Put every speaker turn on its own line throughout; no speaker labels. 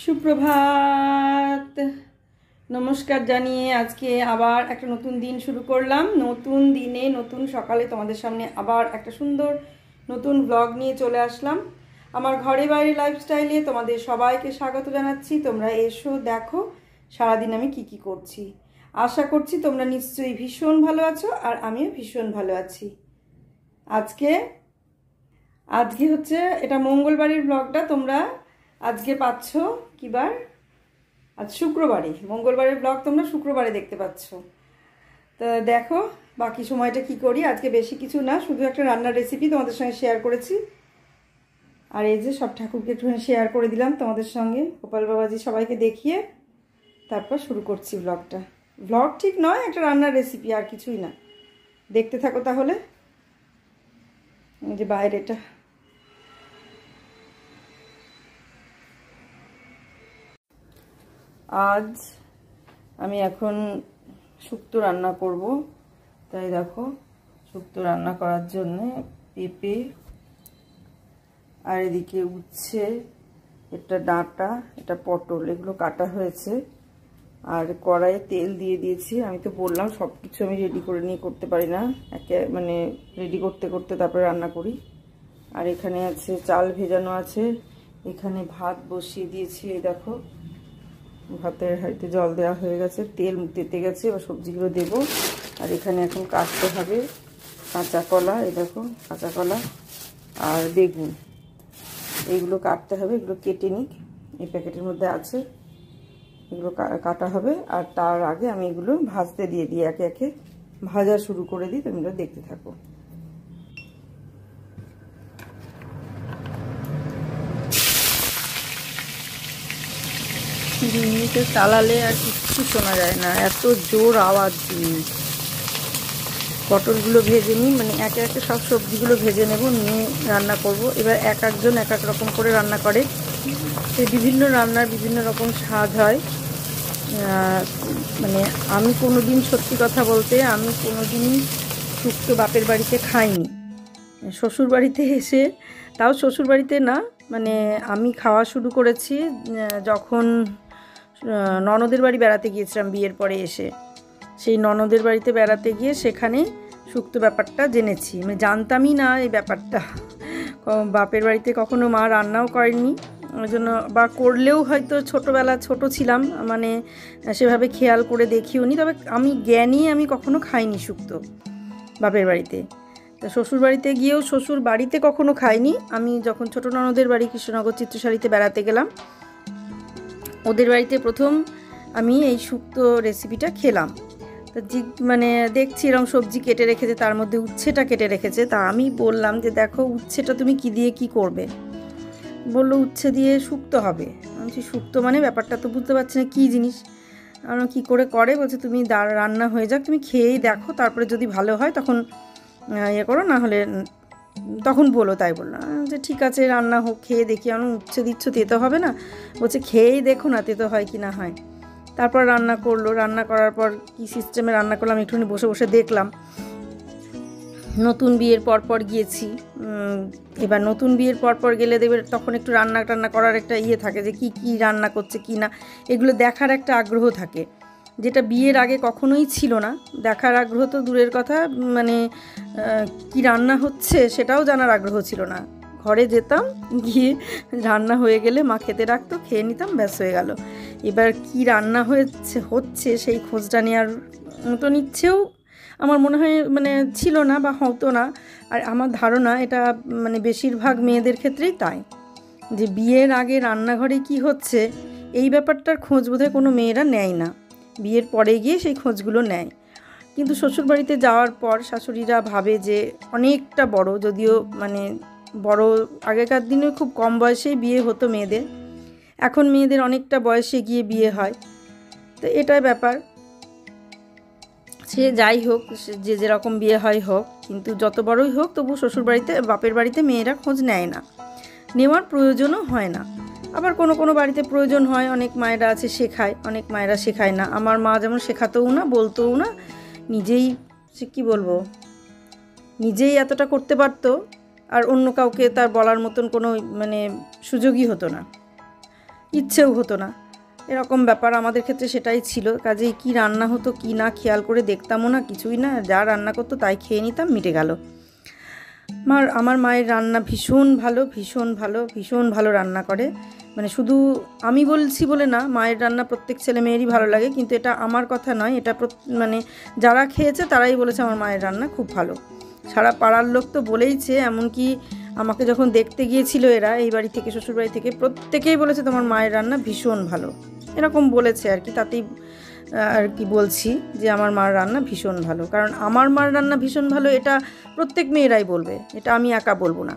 সুপ্রভাত, নমস্কার জানিয়ে আজকে আবার একটা নতুন দিন শুরু করলাম। নতুন দিনে নতুন সকালে তোমাদের সামনে আবার একটা সুন্দর নতুন ব্লগ নিয়ে চলে আসলাম। আমার ঘরে বাইরে লাইফস্টাইলে তোমাদের সবাইকে স্বাগত জানাচ্ছি। তোমরা এসো, দেখো সারাদিন আমি কি করছি। আশা করছি তোমরা নিশ্চয়ই ভীষণ ভালো আছো আর আমিও ভীষণ ভালো আছি। আজকে হচ্ছে এটা মঙ্গলবারের ব্লগটা। তোমরা আজকে পাচ্ছ কি বার? আজ শুক্রবারে। মঙ্গলবারের ব্লগ তোমরা শুক্রবারে দেখতে পাচ্ছ। তা দেখো বাকি সময়টা কি করি। আজকে বেশি কিছু না, শুধু একটা রান্নার রেসিপি তোমাদের সঙ্গে শেয়ার করেছি। আর এই যে সব ঠাকুরকে একটুখানি শেয়ার করে দিলাম তোমাদের সঙ্গে, গোপাল বাবাজি সবাইকে দেখিয়ে তারপর শুরু করছি ব্লগটা। ব্লগ ঠিক নয়, একটা রান্নার রেসিপি, আর কিছুই না। দেখতে থাকো তাহলে। এই যে বাইরেটা, আজ আমি এখন শুক্তো রান্না করব। তাই দেখো শুক্তো রান্না করার জন্যে পেঁপে আর এদিকে উচ্ছে, এটা ডাঁটা, এটা পটল, এগুলো কাটা হয়েছে। আর কড়াইয়ে তেল দিয়ে দিয়েছি। আমি তো বললাম সব কিছু আমি রেডি করে নিয়ে করতে পারি না, মানে রেডি করতে করতে তারপরে রান্না করি। আর এখানে আছে চাল ভেজানো আছে, এখানে ভাত বসিয়ে দিয়েছি। এই দেখো ভাতের হাঁড়িতে জল দেওয়া হয়ে গেছে, তেল তেতে গেছে, এবার সবজিগুলো দেবো। আর এখানে এখন কাটতে হবে কাঁচা কলা, এই দেখো কাঁচা কলা আর বেগুন, এইগুলো কাটতে হবে। এগুলো কেটে নিক, এই প্যাকেটের মধ্যে আছে, এগুলো কাটা হবে। আর তার আগে আমি এগুলো ভাজতে দিয়ে দিই, একে একে ভাজা শুরু করে দিই। তোমরা দেখতে থাকো। জিনিসে চালালে আর কিচ্ছু শোনা যায় না, এত জোর আওয়াজ জিনিস। পটলগুলো ভেজে নিই, মানে একে একে সব সবজিগুলো ভেজে নেব, নিয়ে রান্না করব। এবার এক একজন এক এক রকম করে রান্না করে, সেই বিভিন্ন রান্নার বিভিন্ন রকম স্বাদ হয়। মানে আমি কোনোদিন, সত্যি কথা বলতে, আমি কোনোদিনই শুক্তো বাপের বাড়িতে খাইনি। শ্বশুর বাড়িতে এসে, তাও শ্বশুর বাড়িতে না, মানে আমি খাওয়া শুরু করেছি যখন ননদের বাড়ি বেড়াতে গিয়েছিলাম বিয়ের পরে এসে। সেই ননদের বাড়িতে বেড়াতে গিয়ে সেখানে শুক্তো ব্যাপারটা জেনেছি। মানে জানতামই না এই ব্যাপারটা। বাপের বাড়িতে কখনো মা রান্নাও করেননি, ওই জন্য, বা করলেও হয়তো ছোটোবেলা ছোট ছিলাম, মানে সেভাবে খেয়াল করে দেখিও নি। তবে আমি জ্ঞানী, আমি কখনো খাইনি শুক্তো বাপের বাড়িতে। তা শ্বশুর বাড়িতে গিয়েও, শ্বশুর বাড়িতে কখনো খাইনি। আমি যখন ছোটো ননদের বাড়ি কৃষ্ণনগর চিত্রশালীতে বেড়াতে গেলাম, ওদের বাড়িতে প্রথম আমি এই শুক্তো রেসিপিটা খেলাম। তা মানে দেখছি এরকম সবজি কেটে রেখেছে, তার মধ্যে উচ্ছেটা কেটে রেখেছে। তা আমি বললাম যে দেখো উচ্ছেটা তুমি কি দিয়ে কি করবে? বললো উচ্ছে দিয়ে শুক্তো হবে। আমি বলছি শুক্তো মানে? ব্যাপারটা তো বুঝতে পারছি না কী জিনিস। আমরা কী করে করে? বলছে তুমি রান্না হয়ে যাক, তুমি খেয়েই দেখো, তারপরে যদি ভালো হয় তখন ইয়ে করো, না হলে তখন বলো। তাই বললাম যে ঠিক আছে রান্না হোক, খেয়ে দেখি। আমি উচ্ছে দিচ্ছ, তেতো হবে না? বলছে খেয়েই দেখো না তেতো হয় কি না হয়। তারপর রান্না করলো। রান্না করার পর কী সিস্টেমে রান্না করলাম একটুখানি বসে বসে দেখলাম। নতুন বিয়ের পর গিয়েছি, এবার নতুন বিয়ের পর গেলে দেখবে তখন একটু রান্না টান্না করার একটা ইয়ে থাকে, যে কি রান্না করছে কি না, এগুলো দেখার একটা আগ্রহ থাকে, যেটা বিয়ের আগে কখনোই ছিল না। দেখার আগ্রহ তো দূরের কথা, মানে কি রান্না হচ্ছে সেটাও জানার আগ্রহ ছিল না। ঘরে যেতাম, গিয়ে রান্না হয়ে গেলে মা খেতে রাখতো, খেয়ে নিতাম, ব্যাস হয়ে গেল। এবার কি রান্না হচ্ছে সেই খোঁজটা নেওয়ার মতন ইচ্ছেও আমার মনে হয় মানে ছিল না, বা হতো না। আর আমার ধারণা এটা মানে বেশিরভাগ মেয়েদের ক্ষেত্রেই তাই, যে বিয়ের আগে রান্নাঘরে কি হচ্ছে এই ব্যাপারটার খোঁজ বোধহয় কোনো মেয়েরা নেয় না, বিয়ের পরে গিয়ে সেই খোঁজগুলো নেয়। কিন্তু শ্বশুরবাড়িতে যাওয়ার পর শাশুড়িরা ভাবে যে অনেকটা বড়, যদিও মানে বড়, আগেকার দিনে খুব কম বয়সেই বিয়ে হতো মেয়েদের, এখন মেয়েদের অনেকটা বয়সে গিয়ে বিয়ে হয়। তো এটাই ব্যাপার। সে যাই হোক, যে যেরকম বিয়ে হয় হোক, কিন্তু যত বড়ই হোক তবু শ্বশুরবাড়িতে, বাপের বাড়িতে মেয়েরা খোঁজ নেয় না, নেওয়ার প্রয়োজনও হয় না। আবার কোনো কোনো বাড়িতে প্রয়োজন হয়, অনেক মায়েরা আছে শেখায়, অনেক মায়েরা শেখায় না। আমার মা যেমন শেখাতেও না, বলতেও না, নিজেই, সে কী বলবো, নিজেই এতটা করতে পারতো, আর অন্য কাউকে তার বলার মতন কোনো মানে সুযোগই হতো না। ইচ্ছেও হতো না, এরকম ব্যাপার আমাদের ক্ষেত্রে সেটাই ছিল। কাজেই কী রান্না হতো কী না খেয়াল করে দেখতামও না, কিছুই না, যা রান্না করতো তাই খেয়ে নিতাম, মিটে গেল। আমার মায়ের রান্না ভীষণ ভালো, ভীষণ ভালো, ভীষণ ভালো রান্না করে। মানে শুধু আমি বলছি বলে না, মায়ের রান্না প্রত্যেক ছেলে মেয়েরই ভালো লাগে, কিন্তু এটা আমার কথা নয়, এটা মানে যারা খেয়েছে তারাই বলেছে আমার মায়ের রান্না খুব ভালো। সারা পাড়ার লোক তো বলেইছে, এমনকি আমাকে যখন দেখতে গিয়েছিল এরা এই বাড়ি থেকে, শ্বশুরবাড়ি থেকে, প্রত্যেকেই বলেছে তোমার মায়ের রান্না ভীষণ ভালো, এরকম বলেছে আর কি। তাতেই আর কি বলছি যে আমার মার রান্না ভীষণ ভালো, কারণ আমার মার রান্না ভীষণ ভালো এটা প্রত্যেক মেয়েরাই বলবে, এটা আমি একা বলবো না।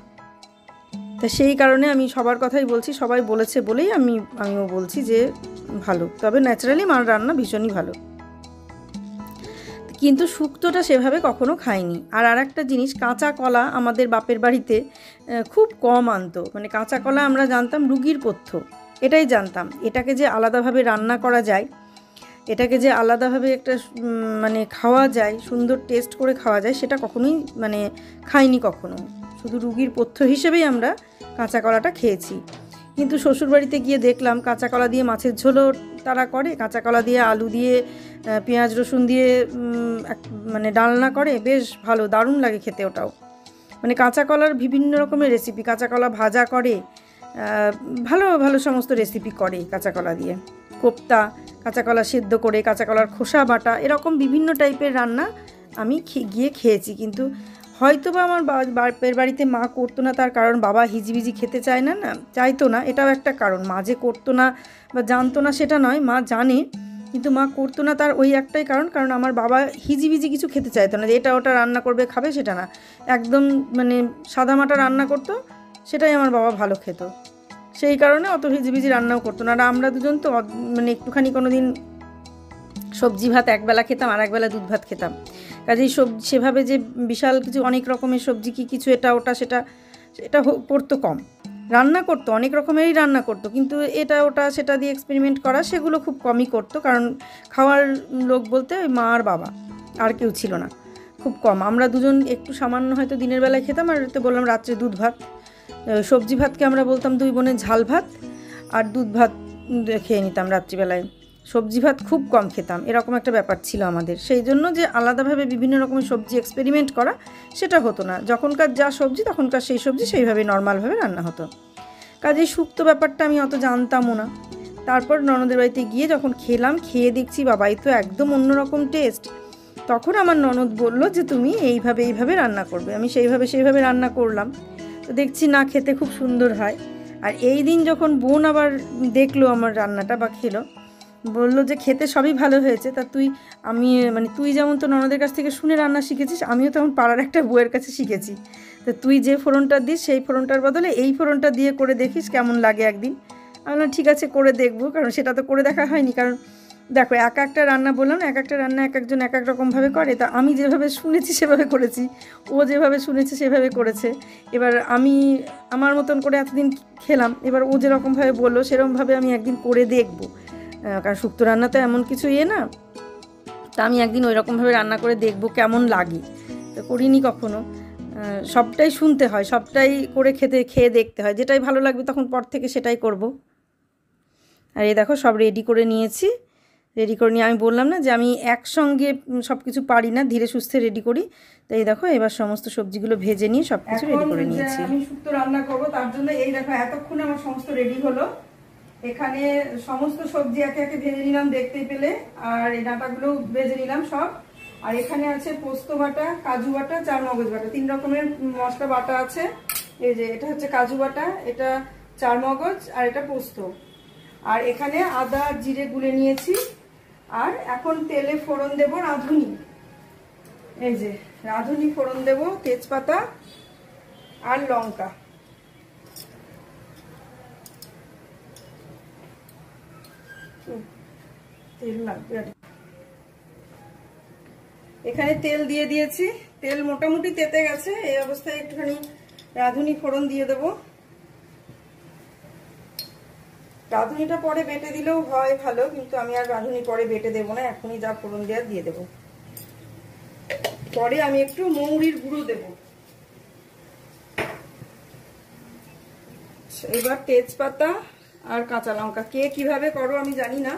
তা সেই কারণে আমি সবার কথাই বলছি, সবাই বলেছে বলেই আমিও বলছি যে ভালো। তবে ন্যাচারালি মার রান্না ভীষণই ভালো, কিন্তু শুক্তোটা সেভাবে কখনো খাইনি। আর একটা জিনিস, কাঁচা কলা আমাদের বাপের বাড়িতে খুব কম আনতো। মানে কাঁচা কলা আমরা জানতাম রুগীর পথ্য, এটাই জানতাম। এটাকে যে আলাদাভাবে রান্না করা যায়, এটাকে যে আলাদাভাবে একটা মানে খাওয়া যায়, সুন্দর টেস্ট করে খাওয়া যায়, সেটা কখনোই মানে খাইনি কখনো। শুধু রুগীর পথ্য হিসেবেই আমরা কাঁচা কলাটা খেয়েছি। কিন্তু শ্বশুরবাড়িতে গিয়ে দেখলাম কাঁচা কলা দিয়ে মাছের ঝোলও তারা করে, কাঁচা কলা দিয়ে আলু দিয়ে পেঁয়াজ রসুন দিয়ে মানে ডালনা করে, বেশ ভালো, দারুণ লাগে খেতে ওটাও। মানে কাঁচা কলার বিভিন্ন রকমের রেসিপি, কাঁচা কলা ভাজা করে, ভালো ভালো সমস্ত রেসিপি করে কাঁচা কলা দিয়ে, কোপ্তা, কাঁচা কলা সেদ্ধ করে, কাঁচা কলার খোসা বাটা, এরকম বিভিন্ন টাইপের রান্না আমি গিয়ে খেয়েছি। কিন্তু হয়তো বা আমার বাপের বাড়িতে মা করতো না, তার কারণ বাবা হিজিবিজি খেতে চায় না, চাইতো না, এটাও একটা কারণ। মা যে করতো না বা জানতো না সেটা নয়, মা জানে, কিন্তু মা করতো না, তার ওই একটাই কারণ আমার বাবা হিজিবিজি কিছু খেতে চাইতো না, যে এটা ওটা রান্না করবে খাবে, সেটা না, একদম মানে সাদামাটা রান্না করতো, সেটাই আমার বাবা ভালো খেত। সেই কারণে অত হিজিবিজি রান্নাও করতো না। আর আমরা দুজন তো মানে একটুখানি কোনো দিন সবজি ভাত একবেলা খেতাম, আর একবেলা দুধ ভাত খেতাম। কাজেই সেভাবে যে বিশাল কিছু অনেক রকমের সবজি কি কিছু এটা ওটা সেটা করতো কম, রান্না করতো অনেক রকমেরই রান্না করতো, কিন্তু এটা ওটা সেটা দিয়ে এক্সপেরিমেন্ট করা সেগুলো খুব কমই করতো। কারণ খাওয়ার লোক বলতে ওই মা আর বাবা, আর কেউ ছিল না, খুব কম। আমরা দুজন একটু সামান্য হয়তো দিনের বেলায় খেতাম, আর তো বললাম রাত্রে দুধ ভাত। সবজি ভাতকে আমরা বলতাম দুই বোনের ঝাল ভাত, আর দুধ ভাত খেয়ে নিতাম রাত্রিবেলায়। সবজি ভাত খুব কম খেতাম, এরকম একটা ব্যাপার ছিল আমাদের। সেই জন্য যে আলাদাভাবে বিভিন্ন রকমের সবজি এক্সপেরিমেন্ট করা সেটা হতো না, যখনকার যা সবজি তখনকার সেই সবজি সেইভাবে নর্মালভাবে রান্না হতো। কাজেই শুক্তো ব্যাপারটা আমি অত জানতামও না। তারপর ননদের বাড়িতে গিয়ে যখন খেলাম, খেয়ে দেখছি বাবাই তো একদম অন্যরকম টেস্ট। তখন আমার ননদ বলল যে তুমি এইভাবে রান্না করবে। আমি সেইভাবে রান্না করলাম, তো দেখছি না খেতে খুব সুন্দর হয়। আর এই দিন যখন বোন আবার দেখলো আমার রান্নাটা বা খেলো, বললো যে খেতে সবই ভালো হয়েছে, তা তুই যেমন তো ননদের কাছ থেকে শুনে রান্না শিখেছিস, আমিও তেমন পাড়ার একটা বউয়ের কাছে শিখেছি, তা তুই যে ফোড়নটা দিস সেই ফোড়নটার বদলে এই ফোড়নটা দিয়ে করে দেখিস কেমন লাগে একদিন। আমি বললাম ঠিক আছে, করে দেখবো, কারণ সেটা তো করে দেখা হয়নি। কারণ দেখো, একটা রান্না বললাম না, একটা রান্না এক একজন এক এক রকমভাবে করে, তা আমি যেভাবে শুনেছি সেভাবে করেছি, ও যেভাবে শুনেছে সেভাবে করেছে। এবার আমি আমার মতন করে এতদিন খেলাম, এবার ও যেরকমভাবে বললো সেরকমভাবে আমি একদিন করে দেখবো। কারণ শুক্তো রান্না তো এমন কিছু না, তা আমি একদিন ওই রকমভাবে রান্না করে দেখবো কেমন লাগে। তো করিনি কখনো, সবটাই শুনতে হয়, সবটাই করে খেয়ে দেখতে হয়, যেটাই ভালো লাগবে তখন পর থেকে সেটাই করব। আর এই দেখো সব রেডি করে নিয়েছি। রেডি করে নিয়ে আমি বললাম না যে আমি একসঙ্গে সব কিছু পারি না, ধীরে সুস্থে রেডি করি। তো এই দেখো এবার সমস্ত সবজিগুলো ভেজে নিয়ে সব কিছু রেডি করে নিয়েছি। আমি শুক্তো রান্না করবো, তার জন্য এই দেখো এতক্ষণে আমার সমস্ত রেডি হলো। এখানে সমস্ত সবজি একে একে ভেজে নিলাম দেখতে পেলে, আর এই ডাঁটাগুলো ভেজে নিলাম সব। আর এখানে আছে পোস্ত বাটা, কাজু বাটা, চারমগজ বাটা, 3 রকমের মশলা বাটা আছে। এই যে এটা হচ্ছে কাজু বাটা, এটা চারমগজ, আর এটা পোস্ত। আর এখানে আদা আর জিরে গুলে নিয়েছি। আর এখন তেলে ফোড়ন দেব রাঁধুনি, এই যে রাঁধুনি ফোড়ন দেব, তেজপাতা আর লঙ্কা। তেল লাগবে, এখানে তেল দিয়ে দিয়েছি, তেল মোটামুটি তেতে গেছে। এই অবস্থায় একটুখানি রাঁধুনি ফোড়ন দিয়ে দেব। রাঁধুনিটা পরে বেটে দিলেও হয় ভালো, কিন্তু আমি আর রাঁধুনি পরে বেটে দেবো না, এখনই যা ফোড়ন দেওয়া দিয়ে দেবো। পরে আমি একটু মৌরির গুঁড়ো দেব। এবার তেজপাতা আর কাঁচা লঙ্কা। কে কিভাবে করো আমি জানি না,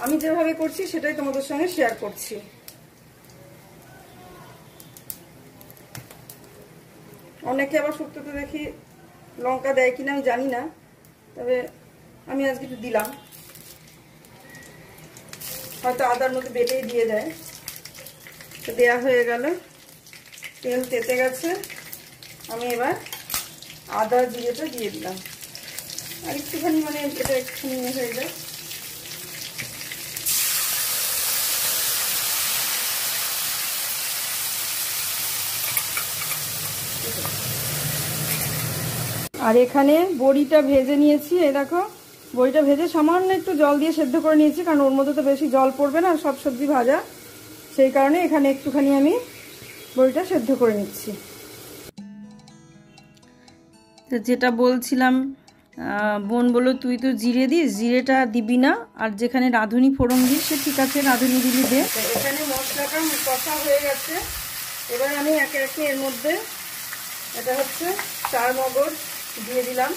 আমি যেভাবে করছি সেটাই তোমাদের সঙ্গে শেয়ার করছি। অনেকে আবার শুক্তোতে দেখি লঙ্কা দেয় কিনা আমি জানি না, তবে আমি আজকে একটু দিলাম, হয়তো আদার মধ্যে বেটেই দিয়ে দেয়। তো দেওয়া হয়ে গেল, তেল তেতে গেছে, আমি এবার আদা জিরেটা দিয়ে দিলাম। আর একটুখানি মানে এটা একটুখানি হয়ে যায়। আর এখানে বড়িটা ভেজে নিয়েছি, এই দেখো বড়িটা ভেজে সামান্য একটু জল দিয়ে সেদ্ধ করে নিয়েছি, কারণ ওর মধ্যে তো বেশি জল পড়বে না, সব সবজি ভাজা, সেই কারণে এখানে একটুখানি আমি বড়িটা সেদ্ধ করে নিচ্ছি। তো যেটা বলছিলাম, বোন বলল তুই তো জিরে দিস, জিরেটা দিবি না, আর যেখানে রাঁধুনি ফোড়ন দিস সে ঠিক আছে, রাঁধুনি দিবি দে। এখানে মশলাটা কষা হয়ে গেছে, এবার আমি একে একে এর মধ্যে এটা হচ্ছে চার মগজ দিয়ে দিলাম।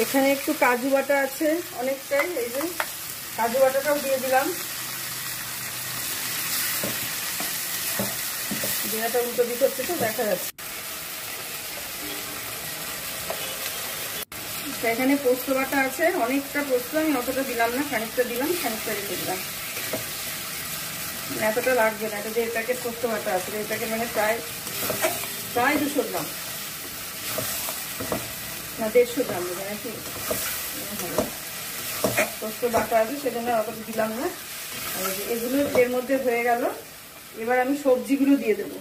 এখানে একটু কাজু বাটা আছে অনেকটাই, এই যে কাজু বাটাটাও দিয়ে দিলাম। জিরাটা উল্টো দিক হচ্ছে তো দেখা যাচ্ছে। এখানে পোস্ত বাটা আছে অনেকটা পোস্ত, আমি অতটা দিলাম না, খানিকটা দিলাম, খানিকটা রেখে দিলাম, এতটা লাগবে না। এটা 1.5 প্যাকেট পোস্ত বাটা আছে, 1.5 প্যাকেট মানে প্রায় 200 গ্রাম, না 150 গ্রাম দেবে নাকি পোস্ত বাটা আছে, সেজন্য অতটা দিলাম না। এগুলো এর মধ্যে হয়ে গেল, এবার আমি সবজিগুলো দিয়ে দেবো।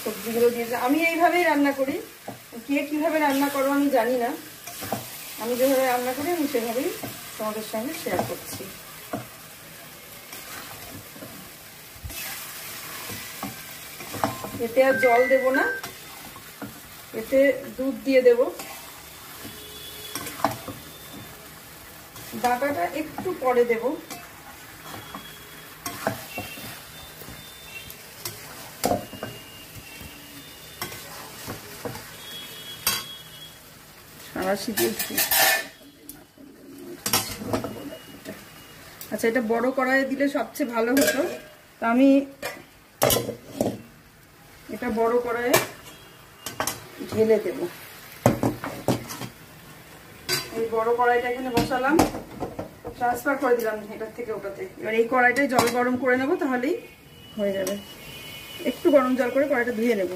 সবজিগুলো দিয়ে আমি এইভাবেই রান্না করি, কে কিভাবে রান্না করো আমি জানি না, আমি যেভাবে রান্না করি আমি সেভাবেই তোমাদের সঙ্গে শেয়ার করছি। এতে আর জল দেব না, এতে দুধ দিয়ে দেব। ডাঁটাটা একটু পরে দেব। আচ্ছা, এটা বড় কড়াইয়ে দিলে সবচেয়ে ভালো হতো, তা আমি এটা বড় কড়াইয়ে ঢেলে দেব। এই বড় কড়াইটা এখানে বসালাম, ট্রান্সফার করে দিলাম এটার থেকে ওটাতে। এবার এই কড়াইটায় জল গরম করে নেব, তাহলেই হয়ে যাবে। একটু গরম জল করে কড়াইটা ধুয়ে নেব,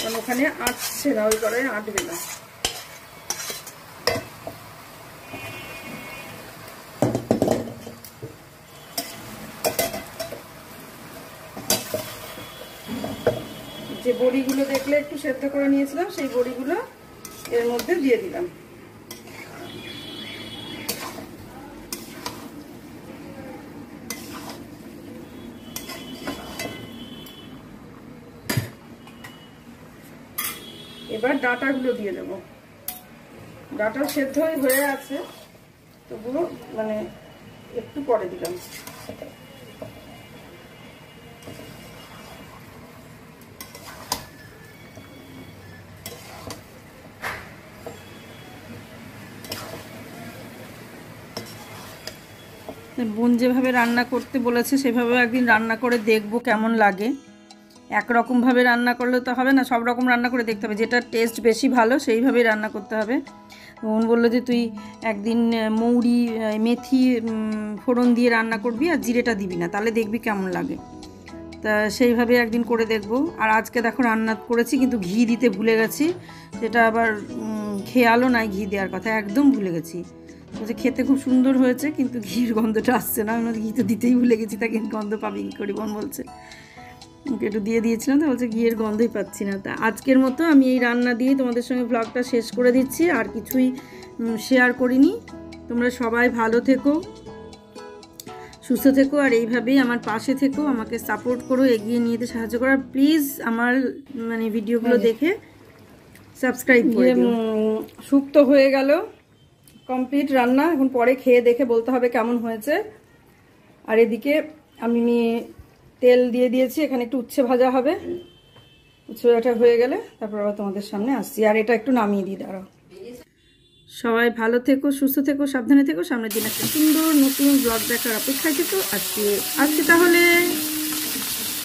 কারণ ওখানে আঁটছে না, ওই কড়াইয়ে আঁটবে না। যে বড়িগুলো দেখলে একটু সেদ্ধ করে নিয়েছিলাম, সেই বড়িগুলো এর মধ্যে দিয়ে দিলাম। এবার ডাঁটাগুলো দিয়ে দেবো। ডাঁটা সেদ্ধ হয়ে আছে, তবুও মানে একটু পরে দিলাম। বোন যেভাবে রান্না করতে বলেছে সেভাবে একদিন রান্না করে দেখব কেমন লাগে। একরকমভাবে রান্না করলে তো হবে না, সব রকম রান্না করে দেখতে হবে, যেটা টেস্ট বেশি ভালো সেইভাবেই রান্না করতে হবে। বোন বললো যে তুই একদিন মৌরি মেথি ফোড়ন দিয়ে রান্না করবি আর জিরেটা দিবি না, তাহলে দেখবি কেমন লাগে। তা সেইভাবে একদিন করে দেখব। আর আজকে দেখো রান্না করেছি কিন্তু ঘি দিতে ভুলে গেছি, সেটা আবার খেয়ালও নাই ঘি দেওয়ার কথা, একদম ভুলে গেছি। বলছে খেতে খুব সুন্দর হয়েছে কিন্তু ঘির গন্ধটা আসছে না, আমি ঘি তো দিতেই ভুলে গেছি, তাকে গন্ধ পাবি কী করি। বোন বলছে একটু দিয়ে দিয়েছিলাম, তো বলছে ঘিয়ের গন্ধই পাচ্ছি না। তা আজকের মতো আমি এই রান্না দিয়ে তোমাদের সঙ্গে ব্লগটা শেষ করে দিচ্ছি, আর কিছুই শেয়ার করিনি। তোমরা সবাই ভালো থেকো, সুস্থ থেকো, আর এইভাবেই আমার পাশে থেকো, আমাকে সাপোর্ট করো, এগিয়ে নিয়ে যেতে সাহায্য করো। প্লিজ আমার মানে ভিডিওগুলো দেখে সাবস্ক্রাইব করে দিও। শুক্তো হয়ে গেল, কমপ্লিট রান্না। এখন পরে খেয়ে দেখে বলতে হবে কেমন হয়েছে। আর এদিকে আমি তেল দিয়ে দিয়েছি, এখানে একটু উচ্ছে ভাজা হবে। উচ্ছে ভাজাটা হয়ে গেলে তারপর আবার তোমাদের সামনে আসছি। আর এটা একটু নামিয়ে দিই, দাঁড়াও। সবাই ভালো থেকো, সুস্থ থেকো, সাবধানে থেকো। সামনের দিন একটা সুন্দর নতুন ব্লগ দেখার অপেক্ষায় থেকো। আজকে তাহলে